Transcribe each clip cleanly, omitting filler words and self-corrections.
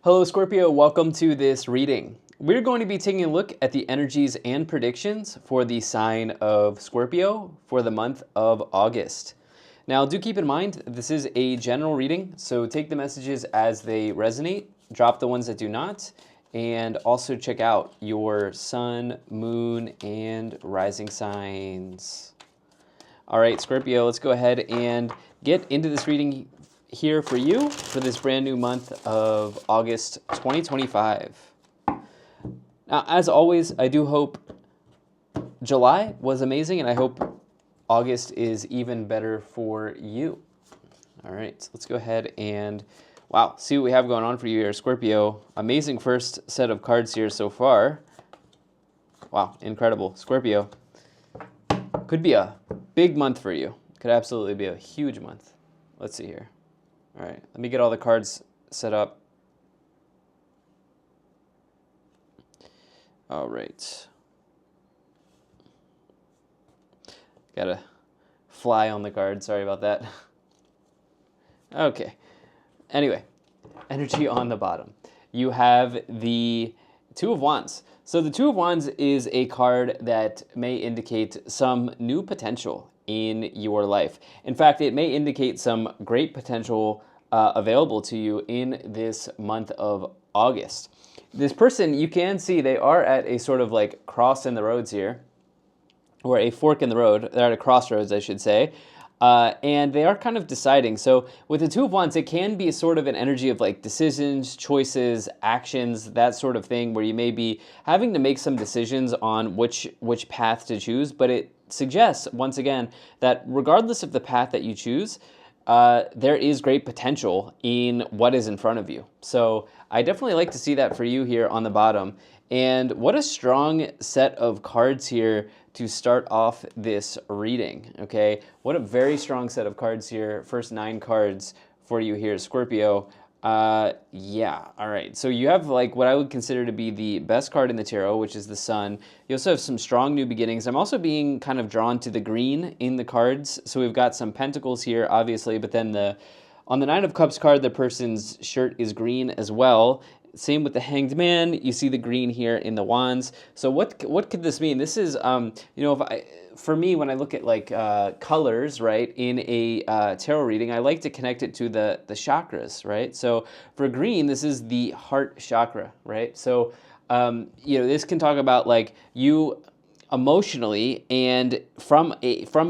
Hello Scorpio, welcome to this reading. We're going to be taking a look at the energies and predictions for the sign of Scorpio for the month of August. Now do keep in mind, this is a general reading, so take the messages as they resonate, drop the ones that do not, and also check out your sun, moon, and rising signs. All right, Scorpio, let's go ahead and get into this reading here for you for this brand new month of August 2025. Now, as always, I do hope July was amazing, and I hope August is even better for you. All right, so let's go ahead and, wow, see what we have going on for you here, Scorpio. Amazing first set of cards here so far. Wow, incredible. Scorpio, could be a big month for you. Could absolutely be a huge month. Let's see here. All right, let me get all the cards set up. All right. Gotta fly on the card, sorry about that. Okay, anyway, energy on the bottom. You have the Two of Wands. So the Two of Wands is a card that may indicate some new potential in your life. In fact, it may indicate some great potential available to you in this month of August. This person, you can see they are at a sort of like cross in the roads here, or a fork in the road. They're at a crossroads, I should say. And they are kind of deciding. So with the Two of Wands, it can be sort of an energy of like decisions, choices, actions, that sort of thing, where you may be having to make some decisions on which path to choose. But it suggests, once again, that regardless of the path that you choose, there is great potential in what is in front of you. So I definitely like to see that for you here on the bottom. And what a strong set of cards here to start off this reading, okay? What a very strong set of cards here. First 9 cards for you here, Scorpio. Yeah, all right. So you have like what I would consider to be the best card in the tarot, which is the Sun. You also have some strong new beginnings. I'm also being kind of drawn to the green in the cards. So we've got some pentacles here, obviously, but then on the Nine of Cups card, the person's shirt is green as well. Same with the Hanged Man. You see the green here in the Wands. So what could this mean? This is, for me, when I look at like colors, right, in a tarot reading, I like to connect it to the chakras, right? So for green, this is the heart chakra, right? So, this can talk about like you emotionally and from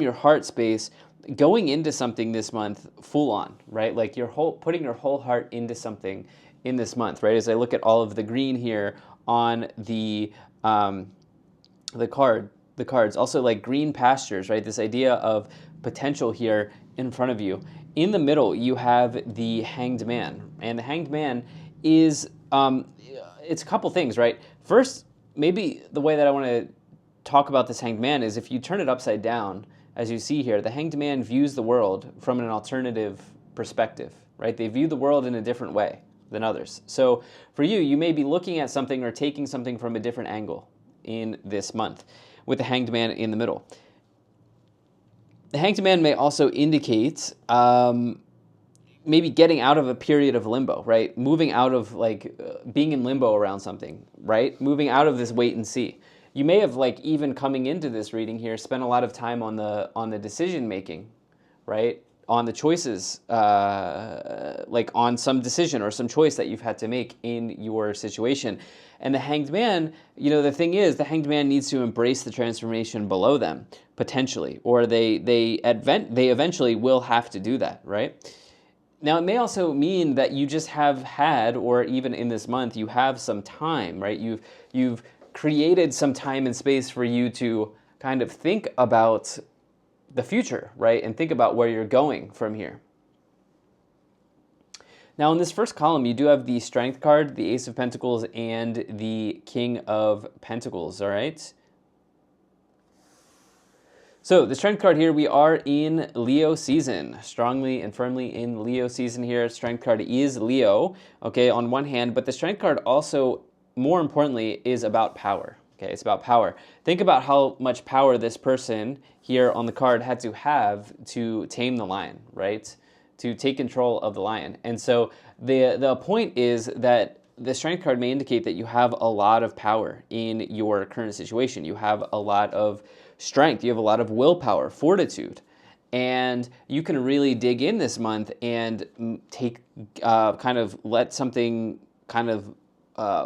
your heart space, going into something this month full on, right? Like putting your whole heart into something in this month, right? As I look at all of the green here on the cards, also like green pastures, right? This idea of potential here in front of you. In the middle, you have the Hanged Man, and the Hanged Man is it's a couple things, right? First, maybe the way that I want to talk about this Hanged Man is if you turn it upside down, as you see here, the Hanged Man views the world from an alternative perspective, right? They view the world in a different way than others. So for you, you may be looking at something or taking something from a different angle in this month with the Hanged Man in the middle. The Hanged Man may also indicate maybe getting out of a period of limbo, right? Moving out of like being in limbo around something, right? Moving out of this wait and see. You may have like even coming into this reading here spent a lot of time on the decision making, right? On the choices, like on some decision or some choice that you've had to make in your situation. And the Hanged Man, the thing is, the Hanged Man needs to embrace the transformation below them, potentially, or they eventually will have to do that, right? Now, it may also mean that you just have had, or even in this month, you have some time, right? You've created some time and space for you to kind of think about the future, right? And think about where you're going from here. Now, in this first column, you do have the Strength card, the Ace of Pentacles, and the King of Pentacles, all right? So the Strength card here, we are in Leo season, strongly and firmly in Leo season here. Strength card is Leo, okay, on one hand, but the Strength card also, more importantly, is about power. Okay, it's about power. Think about how much power this person here on the card had to have to tame the lion, right? To take control of the lion. And so the point is that the Strength card may indicate that you have a lot of power in your current situation. You have a lot of strength. You have a lot of willpower, fortitude. And you can really dig in this month and take, kind of let something kind of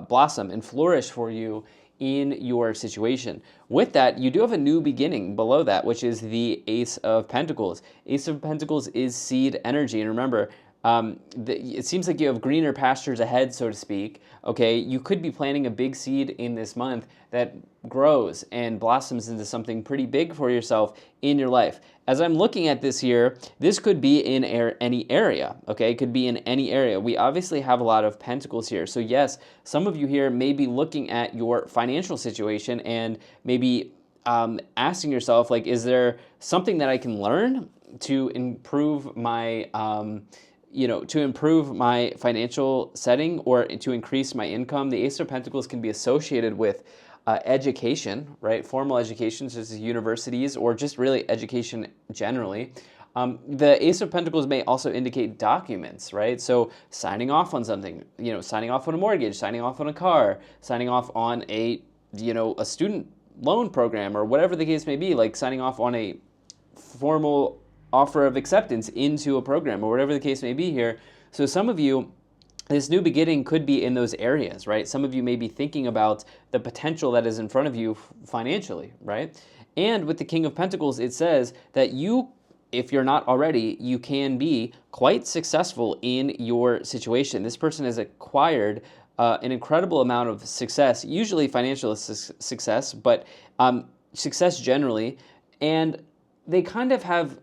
blossom and flourish for you in your situation. With that, you do have a new beginning below that, which is the Ace of Pentacles. Ace of Pentacles is seed energy. And remember, it seems like you have greener pastures ahead, so to speak. Okay, you could be planting a big seed in this month that grows and blossoms into something pretty big for yourself in your life. As I'm looking at this here, this could be in any area, okay? It could be in any area. We obviously have a lot of pentacles here. So yes, some of you here may be looking at your financial situation and maybe asking yourself, like, is there something that I can learn to improve my to improve my financial setting or to increase my income? The Ace of Pentacles can be associated with education, right? Formal education, such as universities, or just really education generally. The Ace of Pentacles may also indicate documents, right? So signing off on something, signing off on a mortgage, signing off on a car, signing off on a student loan program, or whatever the case may be, like signing off on a formal offer of acceptance into a program, or whatever the case may be here. So some of you, this new beginning could be in those areas, right? Some of you may be thinking about the potential that is in front of you financially, right? And with the King of Pentacles, it says that you, if you're not already, you can be quite successful in your situation. This person has acquired an incredible amount of success, usually financial success, but success generally, and they kind of have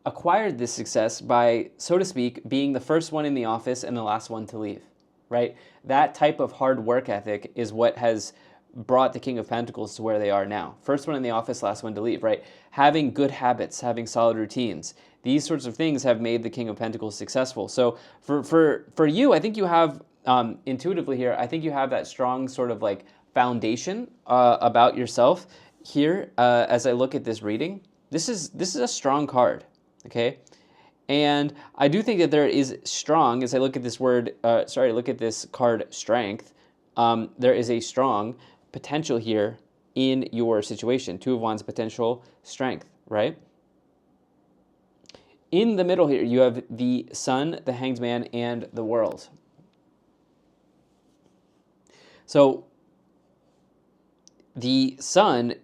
acquired this success by, so to speak, being the first one in the office and the last one to leave, right? That type of hard work ethic is what has brought the King of Pentacles to where they are now. First one in the office, last one to leave, right? Having good habits, having solid routines. These sorts of things have made the King of Pentacles successful. So for you, I think you have, intuitively here, I think you have that strong sort of like foundation about yourself here as I look at this reading. This is a strong card. Okay, and I do think that there is strong, as I look at this look at this card, strength, there is a strong potential here in your situation. Two of Wands, potential, strength, right? In the middle here, you have the Sun, the Hanged Man, and the World. So the Sun,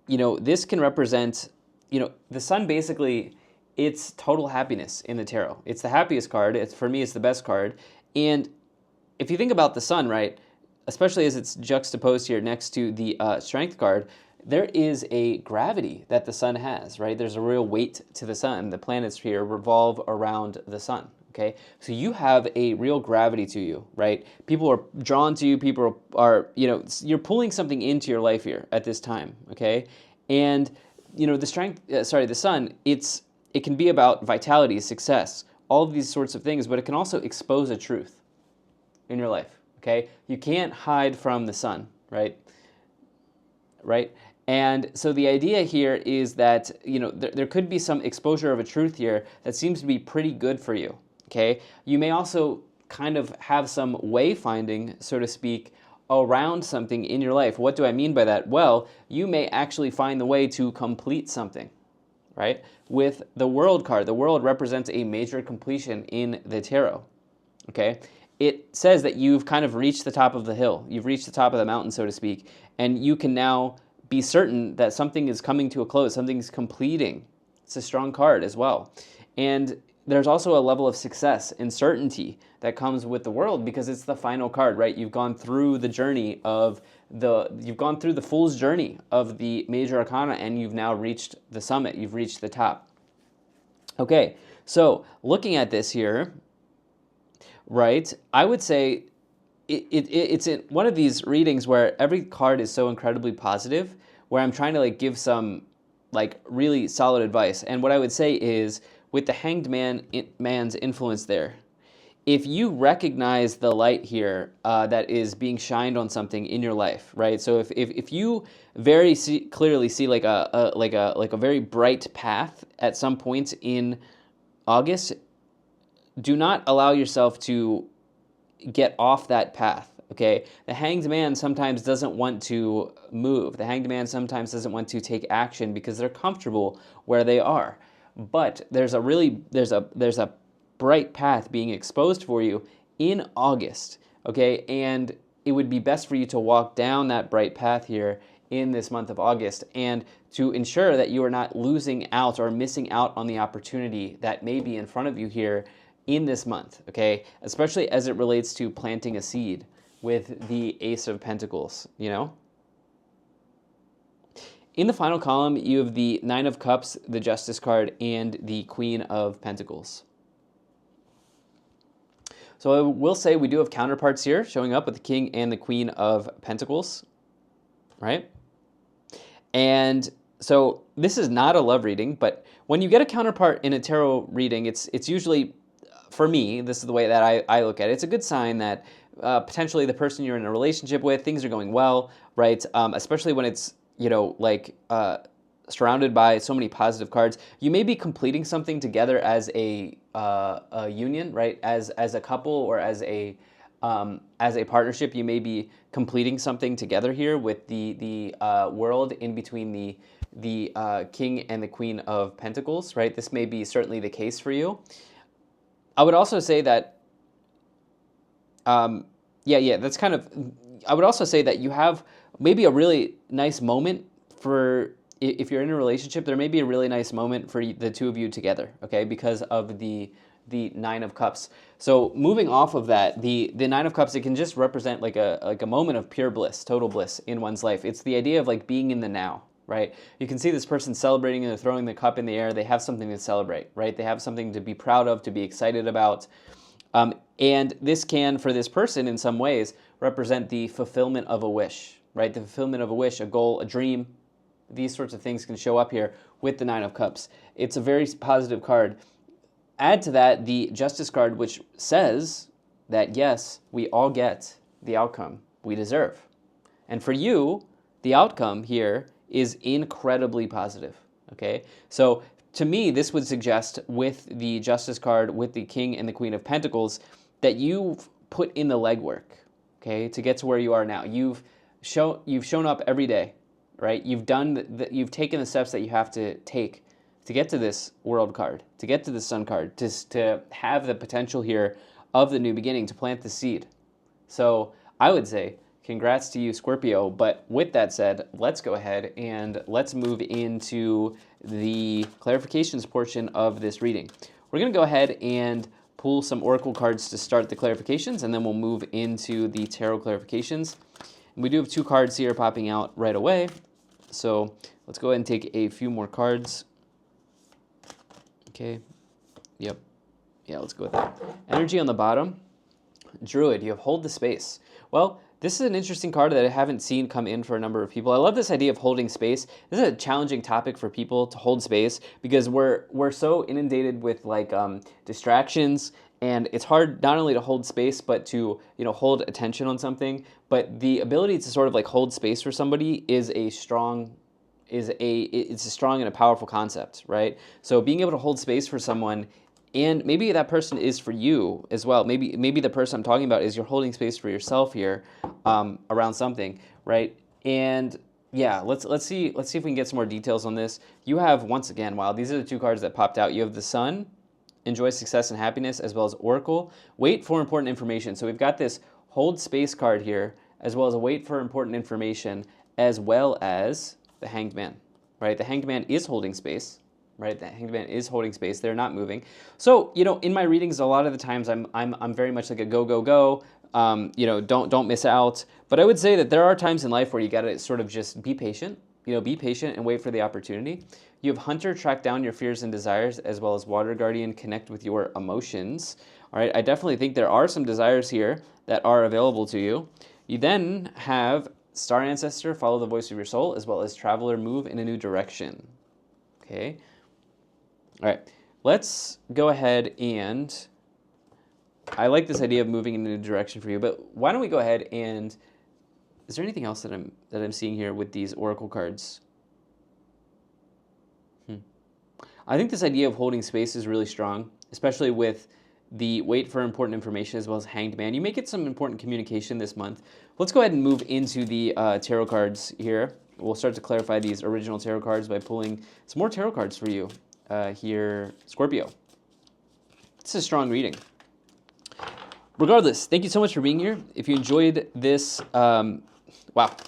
this can represent, the Sun basically, it's total happiness in the tarot. It's the happiest card. For me, it's the best card. And if you think about the Sun, right, especially as it's juxtaposed here next to the Strength card, there is a gravity that the Sun has, right? There's a real weight to the Sun. The planets here revolve around the Sun, okay? So you have a real gravity to you, right? People are drawn to you. People are, you're pulling something into your life here at this time, okay? And, the Sun, it can be about vitality, success, all of these sorts of things, but it can also expose a truth in your life, okay? You can't hide from the Sun, right? Right? And so the idea here is that, there could be some exposure of a truth here that seems to be pretty good for you, okay? You may also kind of have some wayfinding, so to speak, around something in your life. What do I mean by that? Well, you may actually find the way to complete something, right? With the World card, the World represents a major completion in the tarot, okay? It says that you've kind of reached the top of the hill. You've reached the top of the mountain, so to speak, and you can now be certain that something is coming to a close, something's completing. It's a strong card as well. And there's also a level of success and certainty that comes with the World because it's the final card, right? You've gone through the journey of you've gone through the Fool's journey of the major arcana, and you've now reached the summit. You've reached the top. Okay, so looking at this here, right, I would say it's in one of these readings where every card is so incredibly positive, where I'm trying to like give some like really solid advice. And what I would say is, with the Hanged Man's influence there, if you recognize the light here that is being shined on something in your life, right? So if you very clearly see like a very bright path at some point in August, do not allow yourself to get off that path. Okay, the Hanged Man sometimes doesn't want to move. The Hanged Man sometimes doesn't want to take action because they're comfortable where they are. But there's a bright path being exposed for you in August. Okay, and it would be best for you to walk down that bright path here in this month of August, and to ensure that you are not losing out or missing out on the opportunity that may be in front of you here in this month, okay? Especially as it relates to planting a seed with the Ace of Pentacles, you know? In the final column, you have the Nine of Cups, the Justice card, and the Queen of Pentacles. So I will say we do have counterparts here showing up with the King and the Queen of Pentacles, right? And so this is not a love reading, but when you get a counterpart in a tarot reading, it's usually, for me, this is the way that I look at it, it's a good sign that potentially the person you're in a relationship with, things are going well, right? Especially when it's, you know, like surrounded by so many positive cards. You may be completing something together as a union, right? As a couple or as a partnership, you may be completing something together here with the world in between the King and the Queen of Pentacles, right? This may be certainly the case for you. I would also say that, that's kind of, I would also say that you have maybe a really nice moment for, if you're in a relationship, there may be a really nice moment for the two of you together, okay? Because of the Nine of Cups. So moving off of that, the Nine of Cups, it can just represent like a moment of pure bliss, total bliss in one's life. It's the idea of like being in the now, right? You can see this person celebrating and they're throwing the cup in the air. They have something to celebrate, right? They have something to be proud of, to be excited about. And this can, for this person in some ways, represent the fulfillment of a wish, right? The fulfillment of a wish, a goal, a dream. These sorts of things can show up here with the Nine of Cups. It's a very positive card. Add to that the Justice card, which says that, yes, we all get the outcome we deserve. And for you, the outcome here is incredibly positive, okay? So to me, this would suggest with the Justice card, with the King and the Queen of Pentacles, that you've put in the legwork, okay, to get to where you are now. You've shown up every day, right? You've taken the steps that you have to take to get to this World card, to get to the Sun card, to have the potential here of the new beginning, to plant the seed. So I would say, congrats to you, Scorpio. But with that said, let's go ahead and let's move into the clarifications portion of this reading. We're going to go ahead and pull some oracle cards to start the clarifications, and then we'll move into the tarot clarifications. And we do have two cards here popping out right away. So let's go ahead and take a few more cards. Okay. Yep. Yeah, let's go with that. Energy on the bottom. Druid, you have hold the space. Well, this is an interesting card that I haven't seen come in for a number of people. I love this idea of holding space. This is a challenging topic for people to hold space because we're so inundated with like distractions, and it's hard not only to hold space but to, you know, hold attention on something. But the ability to sort of like hold space for somebody is a strong and a powerful concept, right? So being able to hold space for someone, and maybe that person is for you as well. Maybe the person I'm talking about is you're holding space for yourself here around something, right? And yeah, let's see if we can get some more details on this. You have, once again, wow, these are the two cards that popped out. You have the Sun, enjoy success and happiness, as well as Oracle, wait for important information. So we've got this hold space card here, as well as a wait for important information, as well as the Hanged Man, right? The Hanged Man is holding space, right? The Hanged Man is holding space. They're not moving. So, you know, in my readings, a lot of the times I'm very much like a go, go, go. You know, don't miss out. But I would say that there are times in life where you got to sort of just be patient. You know, be patient and wait for the opportunity. You have Hunter, track down your fears and desires, as well as Water Guardian, connect with your emotions. All right, I definitely think there are some desires here that are available to you. You then have Star Ancestor, follow the voice of your soul, as well as Traveler, move in a new direction. Okay. All right. Let's go ahead and, I like this idea of moving in a new direction for you, but why don't we go ahead and, is there anything else that I'm seeing here with these oracle cards? I think this idea of holding space is really strong, especially with the wait for important information, as well as Hanged Man. You may get some important communication this month. Let's go ahead and move into the tarot cards here. We'll start to clarify these original tarot cards by pulling some more tarot cards for you here, Scorpio. It's a strong reading. Regardless, thank you so much for being here. If you enjoyed this, wow,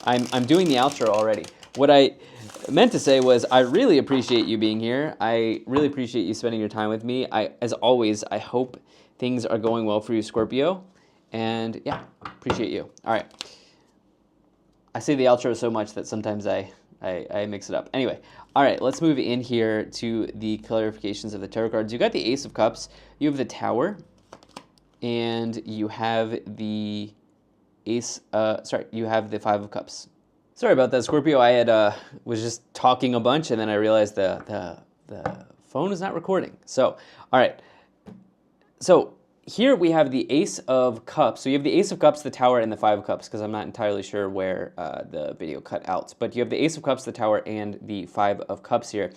I'm doing the outro already. What I meant to say was I really appreciate you being here. I really appreciate you spending your time with me. As always, I hope things are going well for you, Scorpio. And yeah, appreciate you. All right. I say the outro so much that sometimes I mix it up. Anyway, all right, let's move in here to the clarifications of the tarot cards. You got the Ace of Cups, you have the Tower, and you have the you have the Five of Cups. Sorry about that, Scorpio. I had was just talking a bunch, and then I realized the phone is not recording. So, all right. So here we have the Ace of Cups. So you have the Ace of Cups, the Tower, and the Five of Cups, because I'm not entirely sure where the video cut out. But you have the Ace of Cups, the Tower, and the Five of Cups here.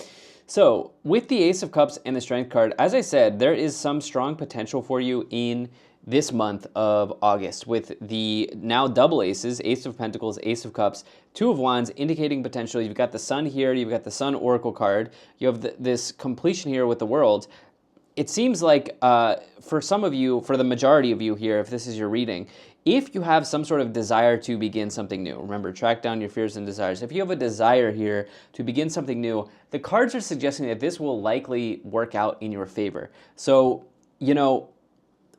So with the Ace of Cups and the Strength card, as I said, there is some strong potential for you in this month of August with the now double aces, Ace of Pentacles, Ace of Cups, Two of Wands, indicating potential. You've got the Sun here, you've got the Sun Oracle card, you have this completion here with the World. It seems like for some of you, for the majority of you here, if this is your reading, if you have some sort of desire to begin something new, remember, track down your fears and desires. If you have a desire here to begin something new, the cards are suggesting that this will likely work out in your favor. So, you know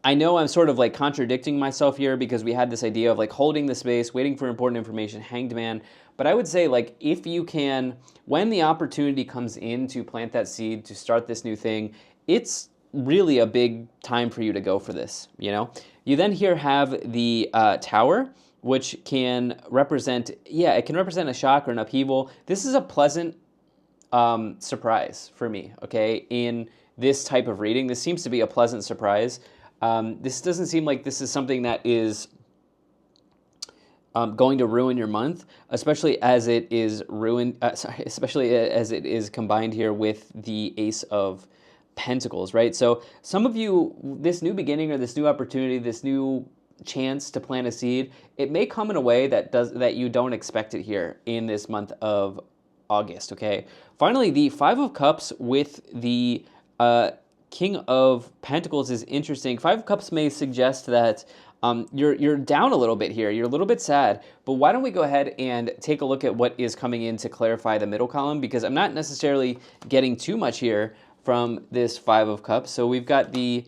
I'm sort of like contradicting myself here because we had this idea of like holding the space, waiting for important information, Hanged Man. But I would say, like, if you can, when the opportunity comes in to plant that seed, to start this new thing, it's really a big time for you to go for this, you know? You then here have the Tower, which can represent, it can represent a shock or an upheaval. This is a pleasant surprise for me, okay? In this type of reading, this seems to be a pleasant surprise. This doesn't seem like this is something that is going to ruin your month, especially as it is especially as it is combined here with the Ace of Pentacles, right? So some of you, this new beginning or this new opportunity, this new chance to plant a seed, it may come in a way that you don't expect it here in this month of August, okay? Finally, the Five of Cups with the King of Pentacles is interesting. Five of Cups may suggest that you're down a little bit here. You're a little bit sad. But why don't we go ahead and take a look at what is coming in to clarify the middle column, because I'm not necessarily getting too much here from this Five of Cups. So we've got the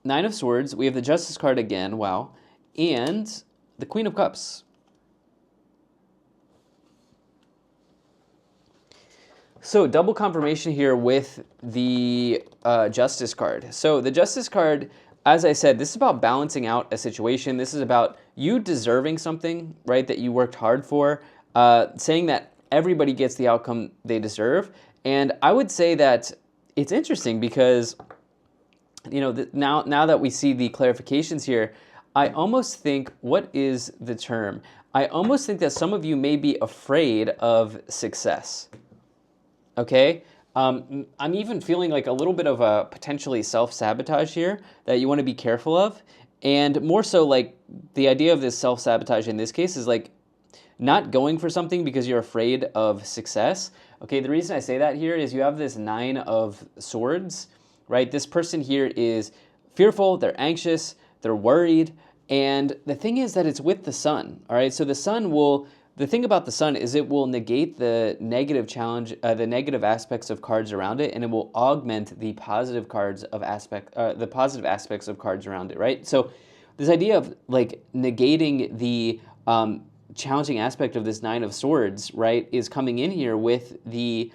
Nine of Swords. We have the Justice card again. Wow. And the Queen of Cups. So double confirmation here with the Justice card. So the Justice card, as I said, this is about balancing out a situation. This is about you deserving something, right, that you worked hard for, saying that everybody gets the outcome they deserve. And I would say that it's interesting because, you know, now that we see the clarifications here, I almost think, what is the term? I almost think that some of you may be afraid of success. Okay, I'm even feeling like a little bit of a potentially self-sabotage here that you want to be careful of. And more so, like, the idea of this self-sabotage in this case is like not going for something because you're afraid of success. Okay, the reason I say that here is you have this Nine of Swords, right? This person here is fearful, they're anxious, they're worried. And the thing is that it's with the Sun, all right? So the Sun will... The thing about the Sun is it will negate the negative the negative aspects of cards around it, and it will augment the positive the positive aspects of cards around it, right? So this idea of like negating the challenging aspect of this Nine of Swords, right, is coming in here with the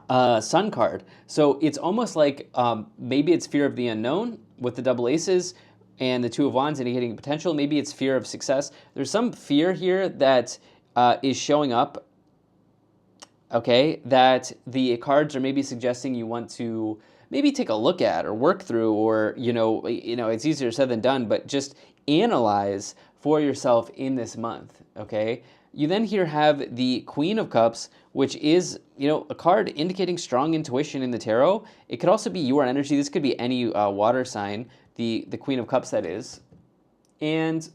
Sun card. So it's almost like maybe it's fear of the unknown with the double aces, and the Two of Wands indicating potential. Maybe it's fear of success. There's some fear here that is showing up, okay, that the cards are maybe suggesting you want to maybe take a look at or work through, or, you know, it's easier said than done, but just analyze for yourself in this month, okay? You then here have the Queen of Cups, which is, a card indicating strong intuition in the tarot. It could also be your energy. This could be any water sign, the Queen of Cups, that is. And,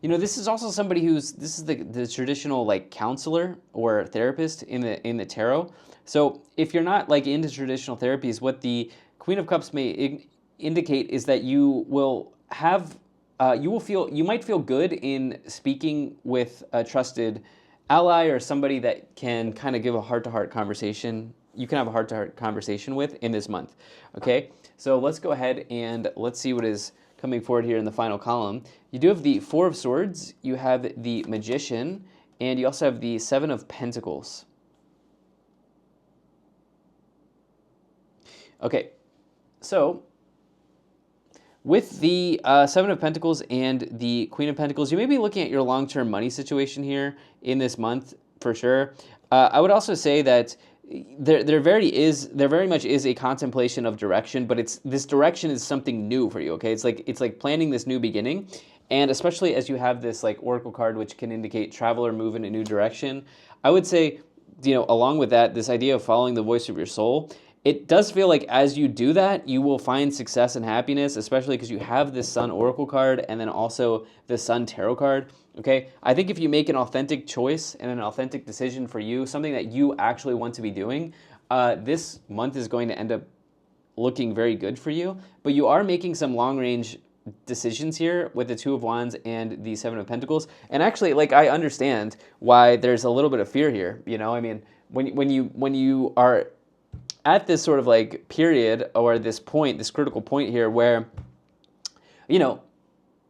this is also somebody this is the traditional, like, counselor or therapist in the tarot. So if you're not, like, into traditional therapies, what the Queen of Cups may indicate is that you will have you might feel good in speaking with a trusted ally or somebody that can kind of give a heart-to-heart conversation. You can have a heart-to-heart conversation with in this month. Okay, so let's go ahead and let's see what is coming forward here in the final column. You do have the Four of Swords, you have the Magician, and you also have the Seven of Pentacles. Okay, so with the Seven of Pentacles and the Queen of Pentacles, you may be looking at your long-term money situation here in this month for sure. I would also say that there very much is a contemplation of direction, but this direction is something new for you. Okay, it's like planning this new beginning, and especially as you have this like Oracle card, which can indicate travel or move in a new direction. I would say, along with that, this idea of following the voice of your soul. It does feel like as you do that, you will find success and happiness, especially because you have this Sun Oracle card and then also the Sun Tarot card, okay? I think if you make an authentic choice and an authentic decision for you, something that you actually want to be doing, this month is going to end up looking very good for you. But you are making some long-range decisions here with the Two of Wands and the Seven of Pentacles. And actually, like, I understand why there's a little bit of fear here, I mean, when you are at this sort of like period or this critical point here where, you're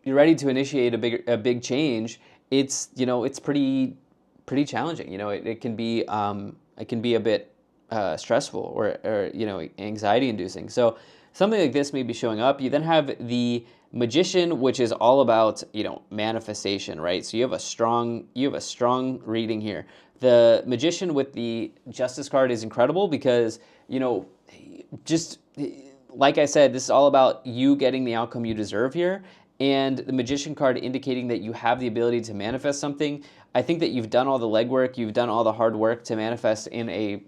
ready to initiate a big change, it's pretty challenging. It can be a bit stressful or anxiety inducing. So something like this may be showing up. You then have the Magician, which is all about manifestation, right? So you have a strong reading here. The Magician with the Justice card is incredible because just like I said, this is all about you getting the outcome you deserve here. And the Magician card indicating that you have the ability to manifest something. I think that you've done all the legwork, you've done all the hard work to manifest in a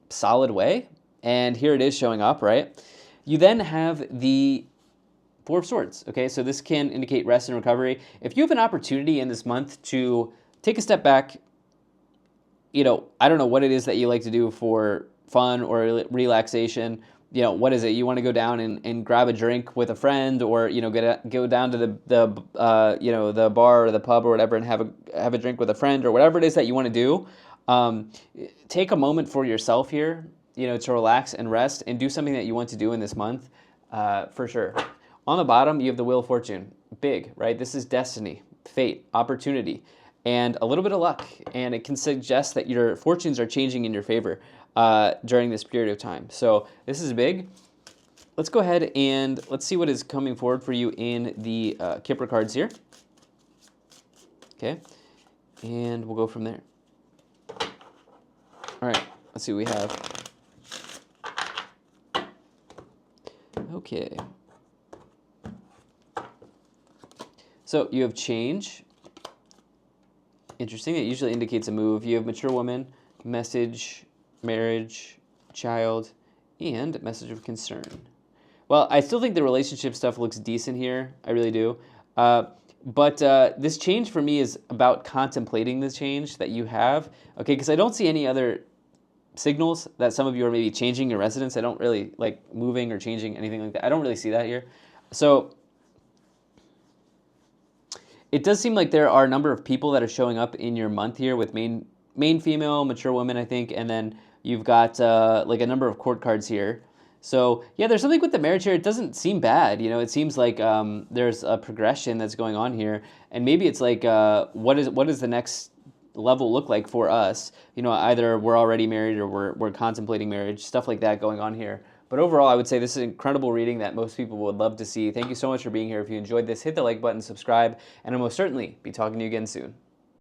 solid way. And here it is showing up, right? You then have the Four of Swords, okay? So this can indicate rest and recovery. If you have an opportunity in this month to take a step back, I don't know what it is that you like to do for fun or relaxation. What is it? You want to go down and grab a drink with a friend, or go down to the bar or the pub or whatever and have a drink with a friend, or whatever it is that you want to do. Take a moment for yourself here, to relax and rest and do something that you want to do in this month, for sure. On the bottom, you have the Wheel of Fortune. Big, right? This is destiny, fate, opportunity, and a little bit of luck. And it can suggest that your fortunes are changing in your favor during this period of time. So this is big. Let's go ahead and let's see what is coming forward for you in the Kipper cards here. Okay, and we'll go from there. All right, let's see what we have. Okay. So you have change. Interesting. It usually indicates a move. You have mature woman, message, marriage, child, and message of concern. Well, I still think the relationship stuff looks decent here. I really do. But this change for me is about contemplating the change that you have. Okay, because I don't see any other signals that some of you are maybe changing your residence. I don't really like moving or changing anything like that. I don't really see that here. So it does seem like there are a number of people that are showing up in your month here with main female, mature women, I think, and then you've got like a number of court cards here. So yeah, there's something with the marriage here. It doesn't seem bad, It seems like there's a progression that's going on here, and maybe it's like what does the next level look like for us? Either we're already married or we're contemplating marriage, stuff like that going on here. But overall, I would say this is an incredible reading that most people would love to see. Thank you so much for being here. If you enjoyed this, hit the like button, subscribe, and I'll most certainly be talking to you again soon.